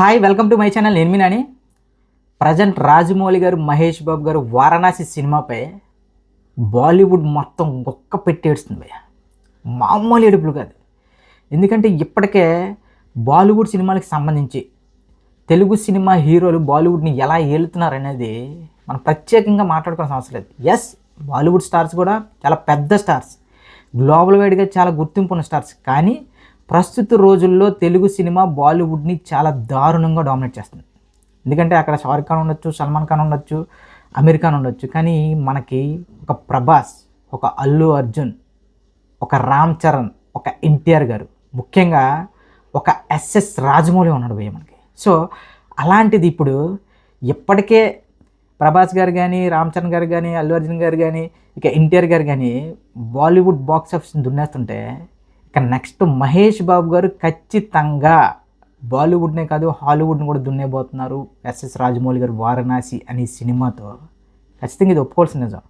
Hi welcome to my channel. నేను మీ Nani. Present Rajamouli గారు, మహేష్ బాబు గారు వారణాసి సినిమాపై బాలీవుడ్ మొత్తం గొక్క పెట్టి ఏడుస్తుంది భయ్య. మామూలు ఏడుపులు కాదు. ఎందుకంటే ఇప్పటికే బాలీవుడ్ సినిమాలకు సంబంధించి తెలుగు సినిమా హీరోలు బాలీవుడ్ని ఎలా ఏలుతున్నారనేది మనం ప్రత్యేకంగా మాట్లాడుకోవాల్సిన అవసరం లేదు. ఎస్, బాలీవుడ్ స్టార్స్ కూడా చాలా పెద్ద స్టార్స్, గ్లోబల్ వైడ్గా చాలా గుర్తింపు ఉన్న స్టార్స్. కానీ ప్రస్తుత రోజుల్లో తెలుగు సినిమా బాలీవుడ్ని చాలా దారుణంగా డామినేట్ చేస్తుంది. ఎందుకంటే అక్కడ షారుఖ్ ఖాన్ ఉండొచ్చు, సల్మాన్ ఖాన్ ఉండొచ్చు, అమీర్ ఖాన్ ఉండొచ్చు. కానీ మనకి ఒక ప్రభాస్, ఒక అల్లు అర్జున్, ఒక రామ్ చరణ్, ఒక ఎన్టీఆర్ గారు, ముఖ్యంగా ఒక ఎస్ఎస్ రాజమౌళి ఉన్నాడు భయ్య మనకి. సో అలాంటిది ఇప్పుడు ఇప్పటికే ప్రభాస్ గారు కానీ, రామ్ చరణ్ గారు కానీ, అల్లు అర్జున్ గారు కానీ, ఇక ఎన్టీఆర్ గారు కానీ బాలీవుడ్ బాక్స్ ఆఫీస్ని దున్నేస్తుంటే, ఇక నెక్స్ట్ మహేష్ బాబు గారు ఖచ్చితంగా బాలీవుడ్నే కాదు హాలీవుడ్ని కూడా దున్నేబోతున్నారు. ఎస్ఎస్ రాజమౌళి గారు వారణాసి అనే సినిమాతో ఖచ్చితంగా ఇది ఒప్పుకోవాల్సిన నిజం.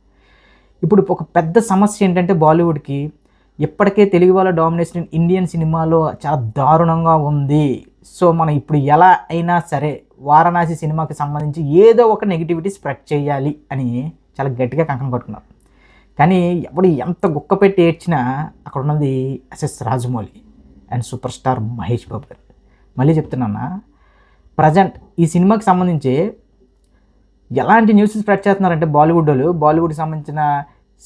ఇప్పుడు ఒక పెద్ద సమస్య ఏంటంటే బాలీవుడ్కి ఇప్పటికే తెలుగు వాళ్ళ డామినేషన్ ఇండియన్ సినిమాలో చాలా దారుణంగా ఉంది. సో మనం ఇప్పుడు ఎలా అయినా సరే వారణాసి సినిమాకి సంబంధించి ఏదో ఒక నెగిటివిటీ స్ప్రెడ్ చేయాలి అని చాలా గట్టిగా కంకణం కట్టుకున్నారు. కానీ ఎవడు ఎంత గుక్క పెట్టి ఏడ్చినా అక్కడ ఉన్నది SS Rajamouli and super star Mahesh Babu garu. మళ్ళీ చెప్తున్నా, ప్రజెంట్ ఈ సినిమాకి సంబంధించి ఎలాంటి న్యూస్ స్ప్రెడ్ చేస్తున్నారంటే బాలీవుడ్కి సంబంధించిన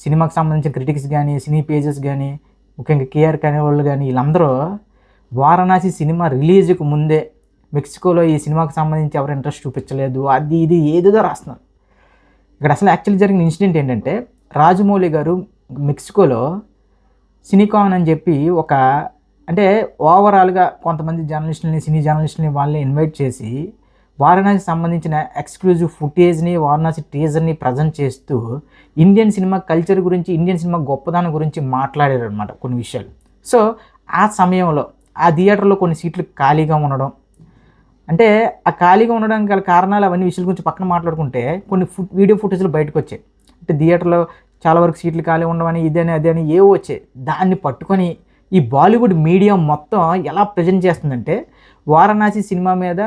సినిమాకి సంబంధించిన క్రిటిక్స్ కానీ, సినీ పేజెస్ కానీ, ముఖ్యంగా కేఆర్ కనే వాళ్ళు కానీ, వీళ్ళందరూ వారణాసి సినిమా రిలీజ్కి ముందే మెక్సికోలో ఈ సినిమాకి సంబంధించి ఎవరు ఇంట్రెస్ట్ చూపించలేదు, అది ఇది ఏదేదో రాస్తున్నారు. ఇక్కడ అసలు యాక్చువల్లీ జరిగిన ఇన్సిడెంట్ ఏంటంటే, రాజమౌళి గారు మెక్సికోలో సినికాన్ అని చెప్పి ఒక, అంటే ఓవరాల్గా కొంతమంది జర్నలిస్టులని, సినీ జర్నలిస్టులని వాళ్ళని ఇన్వైట్ చేసి వారణాసి సంబంధించిన ఎక్స్క్లూజివ్ ఫుటేజ్ని, వారణాసి టీజర్ని ప్రజెంట్ చేస్తూ ఇండియన్ సినిమా కల్చర్ గురించి, ఇండియన్ సినిమా గొప్పదానం గురించి మాట్లాడారు అనమాట కొన్ని విషయాలు. సో ఆ సమయంలో ఆ థియేటర్లో కొన్ని సీట్లు ఖాళీగా ఉండడం, అంటే ఆ ఖాళీగా ఉండడానికి గల కారణాలు అవన్నీ విషయాల గురించి పక్కన మాట్లాడుకుంటే కొన్ని వీడియో ఫుటేజ్లు బయటకు వచ్చాయి. అంటే థియేటర్లో చాలా వరకు సీట్లు ఖాళీ ఉండవని, ఇదని అదని ఏవో వచ్చాయి. దాన్ని పట్టుకొని ఈ బాలీవుడ్ మీడియా మొత్తం ఎలా ప్రజెంట్ చేస్తుందంటే, వారణాసి సినిమా మీద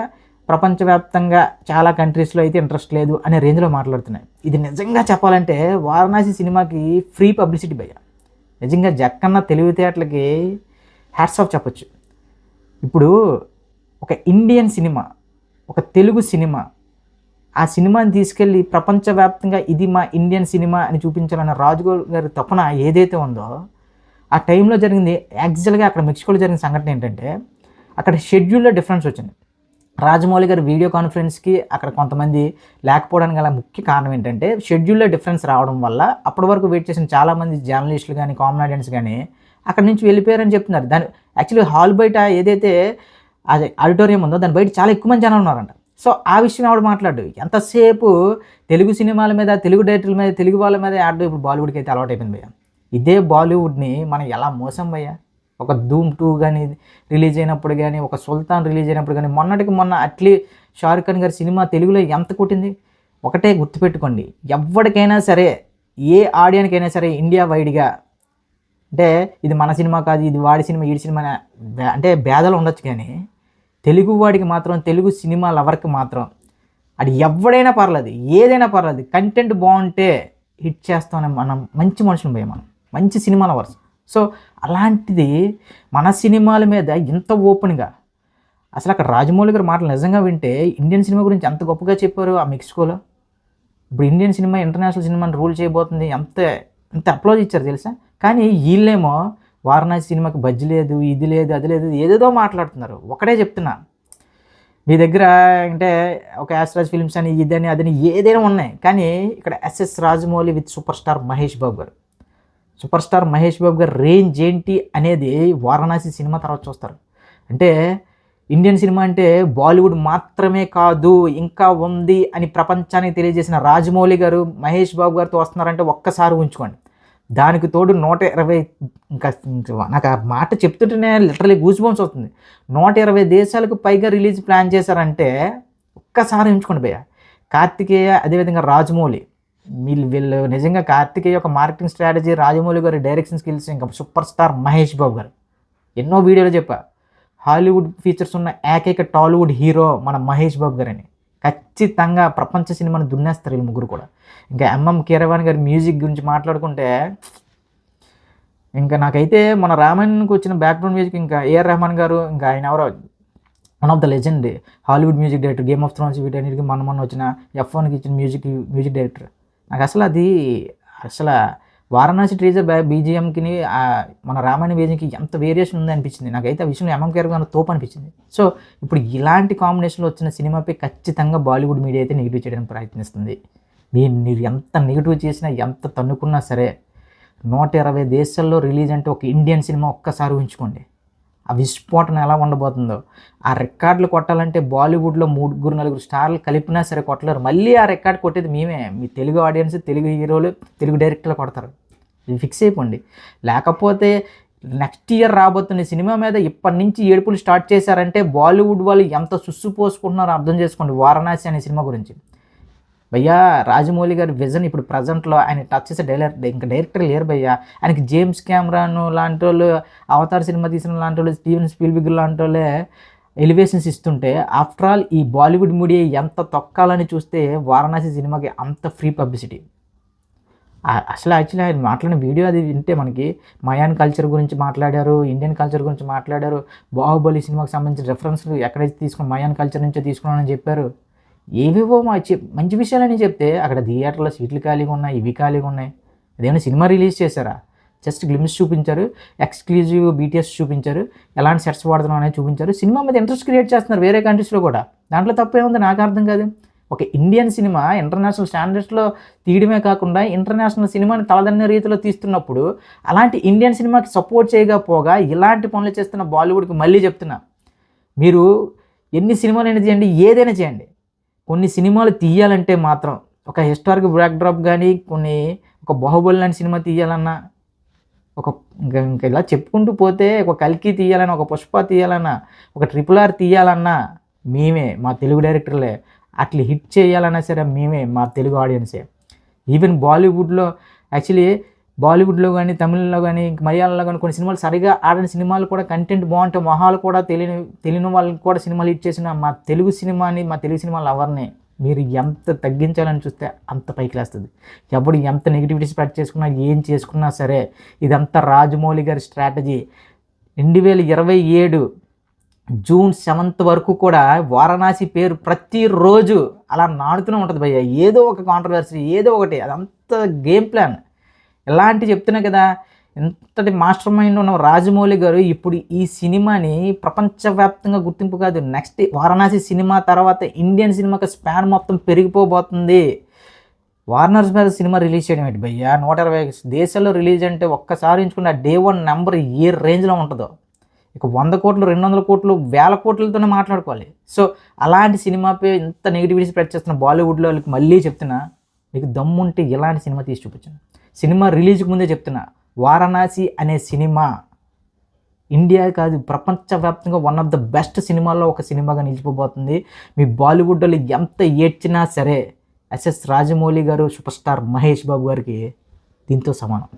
ప్రపంచవ్యాప్తంగా చాలా కంట్రీస్లో అయితే ఇంట్రెస్ట్ లేదు అనే రేంజ్లో మాట్లాడుతున్నాయి. ఇది నిజంగా చెప్పాలంటే వారణాసి సినిమాకి ఫ్రీ పబ్లిసిటీ భయ్య. నిజంగా జక్కన్న తెలివితేటలకి హ్యాట్స్ ఆఫ్ చెప్పచ్చు. ఇప్పుడు ఒక ఇండియన్ సినిమా, ఒక తెలుగు సినిమా, ఆ సినిమాని తీసుకెళ్ళి ప్రపంచవ్యాప్తంగా ఇది మా ఇండియన్ సినిమా అని చూపించాలన్న రాజు గారి తపన ఏదైతే ఉందో, ఆ టైంలో జరిగింది యాక్చువల్గా అక్కడ మెక్సికోలో జరిగిన సంఘటన ఏంటంటే, అక్కడ షెడ్యూల్లో డిఫరెన్స్ వచ్చింది. రాజమౌళి గారి వీడియో కాన్ఫరెన్స్కి అక్కడ కొంతమంది లేకపోవడానికి గల ముఖ్య కారణం ఏంటంటే, షెడ్యూల్లో డిఫరెన్స్ రావడం వల్ల అప్పటి వరకు వెయిట్ చేసిన చాలామంది జర్నలిస్టులు కానీ, కామన్ ఆడియన్స్ కానీ అక్కడి నుంచి వెళ్ళిపోయారని చెప్తున్నారు. దాని యాక్చువల్లీ హాల్ బయట ఏదైతే అది ఆడిటోరియం ఉందో దాని బయట చాలా ఎక్కువ మంది జనం ఉన్నారంట. సో ఆ విషయం ఎవడు మాట్లాడు, ఎంతసేపు తెలుగు సినిమాల మీద, తెలుగు డైరెక్టర్ల మీద, తెలుగు వాళ్ళ మీద ఆడడం ఇప్పుడు బాలీవుడ్కి అయితే అలవాటు అయిపోయింది భయ్య. ఇదే బాలీవుడ్ని మనం ఎలా మోసం భయ్య. ఒక ధూమ్ 2 కానీ రిలీజ్ అయినప్పుడు కానీ, ఒక సుల్తాన్ రిలీజ్ అయినప్పుడు కానీ, మొన్నటికి మొన్న అట్లీ షారుఖ్ ఖాన్ గారి సినిమా తెలుగులో ఎంత కొట్టింది. ఒకటే గుర్తుపెట్టుకోండి, ఎవరికైనా సరే, ఏ ఆడియన్కైనా సరే ఇండియా వైడ్గా, అంటే ఇది మన సినిమా కాదు, ఇది వాడి సినిమా, ఈడి సినిమా అంటే భేదాలు ఉండొచ్చు. కానీ తెలుగు వాడికి మాత్రం, తెలుగు సినిమా లవర్కి మాత్రం, అది ఎవడైనా పర్లేదు, ఏదైనా పర్లేదు, కంటెంట్ బాగుంటే హిట్ చేస్తామని మనం మంచి మనుషులు పోయి, మనం మంచి సినిమా లవర్స్. సో అలాంటిది మన సినిమాల మీద ఇంత ఓపెన్గా, అసలు అక్కడ రాజమౌళి గారి మాటలు నిజంగా వింటే ఇండియన్ సినిమా గురించి ఎంత గొప్పగా చెప్పారు ఆ మెక్సికోలో. ఇప్పుడు ఇండియన్ సినిమా ఇంటర్నేషనల్ సినిమాని రూల్ చేయబోతుంది, ఎంత అప్లోజ్ ఇచ్చారు తెలుసా. కానీ వీళ్ళేమో వారణాసి సినిమాకి బడ్జి లేదు, ఇది లేదు, అది లేదు, ఏదేదో మాట్లాడుతున్నారు. ఒకటే చెప్తున్నా, మీ దగ్గర అంటే ఒక యాస్రాజ్ ఫిల్మ్స్ అని, ఇదని అదని ఏదైనా ఉన్నాయి. కానీ ఇక్కడ SS Rajamouli with super star Mahesh Babu garu, super star Mahesh Babu గారు రేంజ్ ఏంటి అనేది వారణాసి సినిమా తర్వాత చూస్తారు. అంటే ఇండియన్ సినిమా అంటే బాలీవుడ్ మాత్రమే కాదు, ఇంకా ఉంది అని ప్రపంచానికి తెలియజేసిన రాజమౌళి గారు మహేష్ బాబు గారితో వస్తున్నారంటే ఒక్కసారి ఉంచుకోండి. దానికి తోడు 120, ఇంకా నాకు ఆ మాట చెప్తుంటేనే లిటరలీ గూస్ బంప్స్ వస్తుంది. 120 దేశాలకు పైగా రిలీజ్ ప్లాన్ చేశారంటే ఒక్కసారి ఉంచుకోండి భయ్య. కార్తికేయ, అదేవిధంగా రాజమౌళి, వీళ్ళు నిజంగా కార్తికేయ ఒక మార్కెటింగ్ స్ట్రాటజీ, రాజమౌళి గారి డైరెక్షన్ స్కిల్స్, ఇంకా సూపర్ స్టార్ మహేష్ బాబు గారు ఎన్నో వీడియోలు చెప్పా. హాలీవుడ్ ఫీచర్స్ ఉన్న ఏకైక టాలీవుడ్ హీరో మన మహేష్ బాబు గారని. ఖచ్చితంగా ప్రపంచ సినిమాని దున్నేస్తారు వీళ్ళు ముగ్గురు కూడా. ఇంకా ఎంఎం కీరవాణి గారి మ్యూజిక్ గురించి మాట్లాడుకుంటే ఇంకా నాకైతే మన రామాయణంకి వచ్చిన బ్యాక్గ్రౌండ్ మ్యూజిక్ ఇంకా ఏఆర్ రెహమాన్ గారు, ఇంకా ఆయన ఎవరో one of the legend Hollywood music director, game of Thrones వీటన్నిటికీ మొన్న వచ్చిన F1కి ఇచ్చిన మ్యూజిక్ డైరెక్టర్. నాకు అసలు వారణాసి ట్రీజర్ బీజిఎంకి మన రామాయణ బీజిఎంకి ఎంత వేరియేషన్ ఉంది అనిపించింది నాకైతే. ఆ విషయంలో ఎంఎం కీరవాణి తోపు అనిపించింది. సో ఇప్పుడు ఇలాంటి కాంబినేషన్లో వచ్చిన సినిమాపై ఖచ్చితంగా బాలీవుడ్ మీడియా అయితే నెగిటివ్ చేయడానికి ప్రయత్నిస్తుంది. మీరు ఎంత నెగిటివ్ చేసినా, ఎంత తన్నుకున్నా సరే 120 దేశాల్లో రిలీజ్ అంటే ఒక ఇండియన్ సినిమా ఒక్కసారి ఊహించుకోండి. ఆ విస్ఫోటన ఎలా ఉండబోతుందో. ఆ రికార్డులు కొట్టాలంటే బాలీవుడ్లో 3-4 స్టార్లు కలిపినా సరే కొట్టలేరు. మళ్ళీ ఆ రికార్డ్ కొట్టేది మేమే, మీ తెలుగు ఆడియన్స్, తెలుగు హీరోలు, తెలుగు డైరెక్టర్లు కొడతారు. ఇది ఫిక్స్ అయిపోండి. లేకపోతే నెక్స్ట్ ఇయర్ రాబోతున్న సినిమా మీద ఇప్పటి నుంచి ఏడుపులు స్టార్ట్ చేశారంటే బాలీవుడ్ వాళ్ళు ఎంత సుస్సు పోసుకుంటున్నారో అర్థం చేసుకోండి వారణాసి అనే సినిమా గురించి. భయ్యా రాజమౌళి గారి విజన్ ఇప్పుడు ప్రజెంట్లో ఆయన టచ్ చేసే ఇంకా డైరెక్టర్ లేరు భయ్యా. ఆయనకి జేమ్స్ కెమెరాన్ లాంటి వాళ్ళు, అవతార్ సినిమా తీసిన లాంటి వాళ్ళు, స్టీవెన్ స్పీల్బర్గ్ లాంటి వాళ్ళే ఎలివేషన్స్ ఇస్తుంటే, ఆఫ్టర్ ఆల్ ఈ బాలీవుడ్ మీడియా ఎంత తొక్కాలని చూస్తే వారణాసి సినిమాకి అంత ఫ్రీ పబ్లిసిటీ. యాక్చువల్లీ ఆయన మాట్లాడిన వీడియో అది వింటే మనకి మయాన్ కల్చర్ గురించి మాట్లాడారు, ఇండియన్ కల్చర్ గురించి మాట్లాడారు, బాహుబలి సినిమాకి సంబంధించిన రెఫరెన్స్లు ఎక్కడైతే తీసుకుని మయాన్ కల్చర్ నుంచే తీసుకున్నానని చెప్పారు. ఏవేవో మంచి విషయాలని చెప్తే అక్కడ థియేటర్లో సీట్లు ఖాళీగా ఉన్నాయి, ఇవి ఖాళీగా ఉన్నాయి. అదేమైనా సినిమా రిలీజ్ చేశారా? జస్ట్ గ్లిమ్స్ చూపించారు, ఎక్స్క్లూజివ్ BTS చూపించారు, ఎలాంటి సెట్స్ వాడుతున్నాం అనేది చూపించారు. సినిమా మీద ఇంట్రెస్ట్ క్రియేట్ చేస్తున్నారు వేరే కంట్రీస్లో కూడా. దాంట్లో తప్పేముంది నాకు అర్థం కాదు. ఒక ఇండియన్ సినిమా ఇంటర్నేషనల్ స్టాండర్డ్స్లో తీయడమే కాకుండా ఇంటర్నేషనల్ సినిమాని తలదన్నే రీతిలో తీస్తున్నప్పుడు అలాంటి ఇండియన్ సినిమాకి సపోర్ట్ చేయకపోగా ఇలాంటి పనులు చేస్తున్న బాలీవుడ్కి మళ్ళీ చెప్తున్నా, మీరు ఎన్ని సినిమాలైనా చేయండి, ఏదైనా చేయండి, కొన్ని సినిమాలు తీయాలంటే మాత్రం ఒక హిస్టారిక్ బ్యాక్డ్రాప్ కానీ, ఒక బాహుబలి లాంటి సినిమా తీయాలన్నా, ఇంకా ఇలా చెప్పుకుంటూ పోతే ఒక కల్కి తీయాలన్నా, ఒక పుష్ప తీయాలన్నా, ఒక RRR తీయాలన్నా మేమే, మా తెలుగు డైరెక్టర్లే. అట్లా హిట్ చేయాలన్నా సరే మేమే, మా తెలుగు ఆడియన్సే. ఈవెన్ బాలీవుడ్లో కానీ, తమిళ్లో కానీ, మలయాళంలో కానీ కొన్ని సినిమాలు సరిగా ఆడిన సినిమాలు కూడా కంటెంట్ బాగుంటే మొహాలు కూడా తెలియని వాళ్ళకి కూడా సినిమాలు హిట్ చేసిన మా తెలుగు సినిమాలు ఎవరిని మీరు ఎంత తగ్గించాలని చూస్తే అంత పైకి లేస్తుంది. ఎప్పుడు ఎంత నెగిటివిటీ స్ప్రెడ్ చేసుకున్నా, ఏం చేసుకున్నా సరే ఇదంతా రాజమౌళి గారి స్ట్రాటజీ. 2027 జూన్ 7th వరకు కూడా వారణాసి పేరు ప్రతిరోజు అలా నాడుతూనే ఉంటుంది భయ్య. ఏదో ఒక కాంట్రవర్సీ, ఏదో ఒకటి, అదంతా గేమ్ ప్లాన్. ఎలాంటి చెప్తున్నా కదా, ఎంతటి మాస్టర్ మైండ్ ఉన్న రాజమౌళి గారు ఇప్పుడు ఈ సినిమాని ప్రపంచవ్యాప్తంగా గుర్తింపు కాదు, నెక్స్ట్ వారణాసి సినిమా తర్వాత ఇండియన్ సినిమాకి స్పాన్ మొత్తం పెరిగిపోబోతుంది. వార్నర్ బ్రదర్స్ సినిమా రిలీజ్ చేయడం ఏంటి భయ్యా, 120 దేశాల్లో రిలీజ్ అంటే ఒక్కసారి ఎంచుకున్న Day 1 నెంబర్ ఏ రేంజ్లో ఉంటుందో, ఇక 100 కోట్లు, 200 కోట్లు, 1000 కోట్లతోనే మాట్లాడుకోవాలి. సో అలాంటి సినిమాపై ఇంత నెగిటివిటీ స్ప్రెడ్ చేస్తున్న బాలీవుడ్లో వాళ్ళకి మళ్ళీ చెప్తున్నా, మీకు దమ్ముంటే ఇలాంటి సినిమా తీసి చూపించాను. సినిమా రిలీజ్కి ముందే చెప్తున్నా, వారణాసి అనే సినిమా ఇండియా కాదు ప్రపంచవ్యాప్తంగా వన్ ఆఫ్ ద బెస్ట్ సినిమాల్లో ఒక సినిమాగా నిలిచిపోబోతుంది. మీ బాలీవుడ్ వాళ్ళు ఎంత ఏడ్చినా సరే SS రాజమౌళి గారు, సూపర్ స్టార్ మహేష్ బాబు గారికి దీంతో సమానం.